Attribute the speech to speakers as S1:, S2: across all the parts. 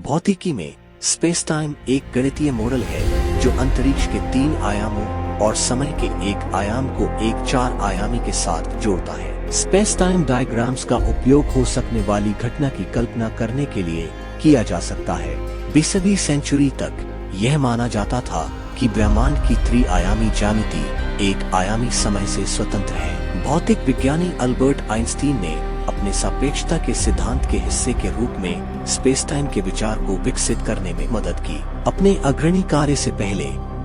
S1: भौतिकी में space time एक गणितीय मॉडल है जो अंतरिक्ष के 3 आयामों और समय के एक आयाम को एक 4 आयामी के साथ जोड़ता है। स्पेस टाइम डायग्राम्स का उपयोग हो सकने वाली घटना की कल्पना करने के लिए किया जा सकता है। 20वीं सेंचुरी तक यह माना जाता था कि ब्रह्मांड की त्रि-आयामी ज्यामिति एक आयामी समय से स्वतंत्र है। भौतिक विज्ञानी अल्बर्ट आइंस्टीन ने अपने सापेक्षता के सिद्धांत के हिस्से के रूप में स्पेस टाइम के विचार को विकसित करने में मदद की। अपने अग्रणी कार्य से पहले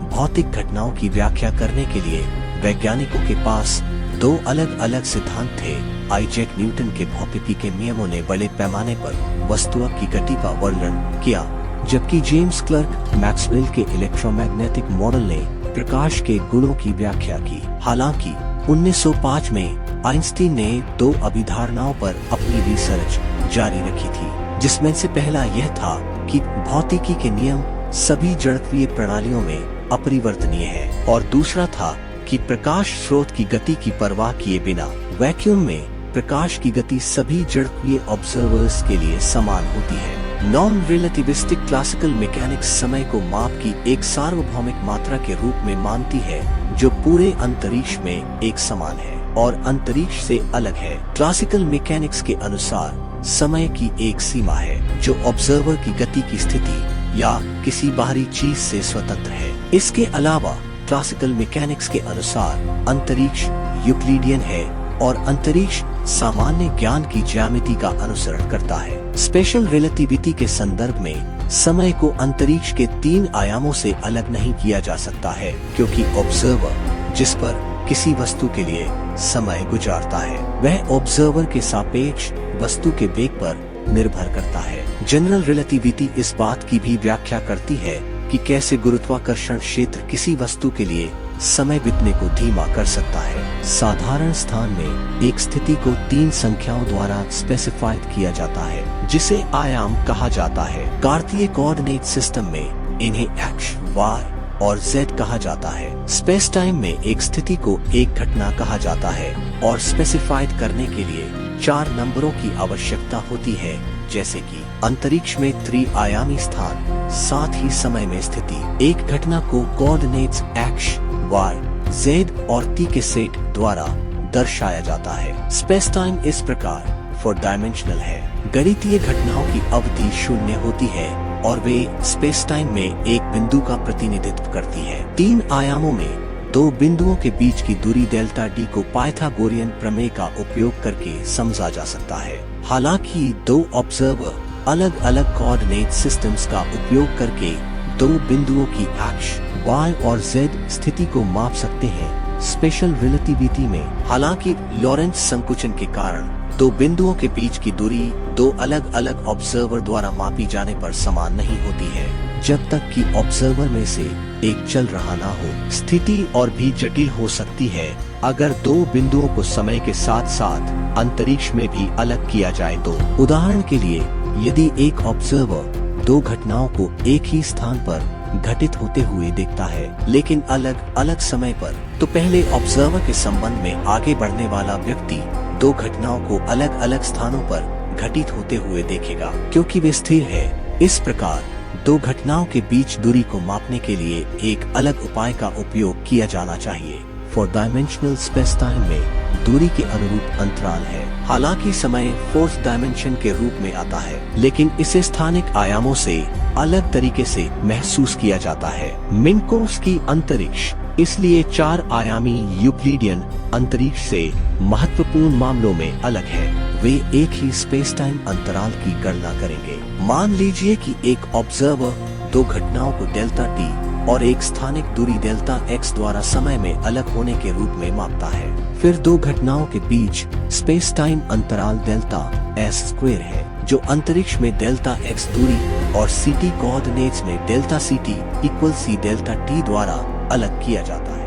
S1: भौतिक घटनाओं की व्याख्या करने के लिए वैज्ञानिकों के पास 2 अलग अलग सिद्धांत थे। आइजैक न्यूटन के भौतिकी के नियमों ने बड़े पैमाने पर वस्तुओं की गति का वर्णन किया, जबकि जेम्स क्लर्क मैक्सवेल के इलेक्ट्रोमैग्नेटिक मॉडल ने प्रकाश के गुणों की व्याख्या की। हालांकि 1905 में आइंस्टीन ने 2 अभिधारणाओं पर अपनी रिसर्च जारी रखी थी, जिसमें से पहला यह था कि भौतिकी के नियम सभी जड़त्वीय प्रणालियों में अपरिवर्तनीय है, और दूसरा था कि प्रकाश स्रोत की गति की परवाह किए बिना वैक्यूम में प्रकाश की गति सभी जड़त्वीय ऑब्जर्वर्स के लिए समान होती है। नॉन रिलेटिविस्टिक क्लासिकल मैकेनिक्स समय को माप की एक सार्वभौमिक मात्रा के रूप में मानती है जो पूरे अंतरिक्ष में एक समान है और अंतरिक्ष से अलग है। क्लासिकल मैकेनिक्स के अनुसार समय की एक सीमा है जो ऑब्जर्वर की गति की स्थिति या किसी बाहरी चीज से स्वतंत्र है। इसके अलावा क्लासिकल मैकेनिक्स के अनुसार अंतरिक्ष यूक्लिडियन है और अंतरिक्ष सामान्य ज्ञान की ज्यामिति का अनुसरण करता है। स्पेशल रिलेटिविटी के संदर्भ में समय को अंतरिक्ष के 3 आयामों से अलग नहीं किया जा सकता है, क्योंकि ऑब्जर्वर जिस पर किसी वस्तु के लिए समय गुजारता है वह ऑब्जर्वर के सापेक्ष वस्तु के वेग पर निर्भर करता है। जनरल रिलेटिविटी इस बात की भी व्याख्या करती है कि कैसे गुरुत्वाकर्षण क्षेत्र किसी वस्तु के लिए समय बीतने को धीमा कर सकता है। साधारण स्थान में एक स्थिति को 3 संख्याओं द्वारा स्पेसिफाइड किया जाता है, जिसे आयाम कहा जाता है। कार्तीय कोऑर्डिनेट सिस्टम में इन्हें x, y और z कहा जाता है। स्पेस टाइम में एक स्थिति को एक घटना कहा जाता है और स्पेसिफाइड करने के लिए 4 नंबरों की आवश्यकता होती है, जैसे कि अंतरिक्ष में त्रि-आयामी स्थान, साथ ही समय में स्थिति। एक घटना को कोऑर्डिनेट्स x, y, z और t के सेट द्वारा दर्शाया जाता है। स्पेस टाइम इस प्रकार 4 डायमेंशनल है। गणितीय घटनाओं की अवधि 0 होती है और वे स्पेस टाइम में एक बिंदु का प्रतिनिधित्व करती है। 3 आयामों में 2 बिंदुओं के बीच की दूरी डेल्टा d को पाइथागोरियन प्रमेय का उपयोग करके समझा जा सकता है। हालांकि 2 ऑब्जर्वर अलग अलग कोऑर्डिनेट सिस्टम्स का उपयोग करके 2 बिंदुओं की x, y और z स्थिति को माप सकते हैं। स्पेशल रिलेटिविटी में हालांकि लॉरेंस संकुचन के कारण 2 बिंदुओं के बीच की दूरी 2 अलग अलग ऑब्जर्वर द्वारा मापी जाने पर समान नहीं होती है, जब तक कि ऑब्जर्वर में से एक चल रहा ना हो। स्थिति और भी जटिल हो सकती है अगर 2 बिंदुओं को समय के साथ साथ अंतरिक्ष में भी अलग किया जाए तो। उदाहरण के लिए, यदि एक ऑब्जर्वर 2 घटनाओं को एक ही स्थान पर घटित होते हुए देखता है लेकिन अलग अलग समय पर, तो पहले ऑब्जर्वर के संबंध में आगे बढ़ने वाला व्यक्ति 2 घटनाओं को अलग अलग स्थानों पर घटित होते हुए देखेगा, क्योंकि वे स्थिर है। इस प्रकार 2 घटनाओं के बीच दूरी को मापने के लिए एक अलग उपाय का उपयोग किया जाना चाहिए। 4 डायमेंशनल स्पेस टाइम में दूरी के अनुरूप अंतराल है। हालांकि समय 4th डायमेंशन के रूप में आता है, लेकिन इसे स्थानिक आयामों से अलग तरीके से महसूस किया जाता है। मिन्कोव्स्की अंतरिक्ष इसलिए 4 आयामी यूक्लिडियन अंतरिक्ष से महत्वपूर्ण मामलों में अलग है। वे एक ही स्पेस टाइम अंतराल की गणना करेंगे। मान लीजिए कि एक ऑब्जर्वर 2 घटनाओं को डेल्टा t और एक स्थानिक दूरी डेल्टा x द्वारा समय में अलग होने के रूप में मापता है। फिर 2 घटनाओं के बीच स्पेस टाइम अंतराल डेल्टा s² है, जो अंतरिक्ष में डेल्टा x दूरी और ct कोऑर्डिनेट्स में delta ct = c delta t द्वारा अलग किया जाता है।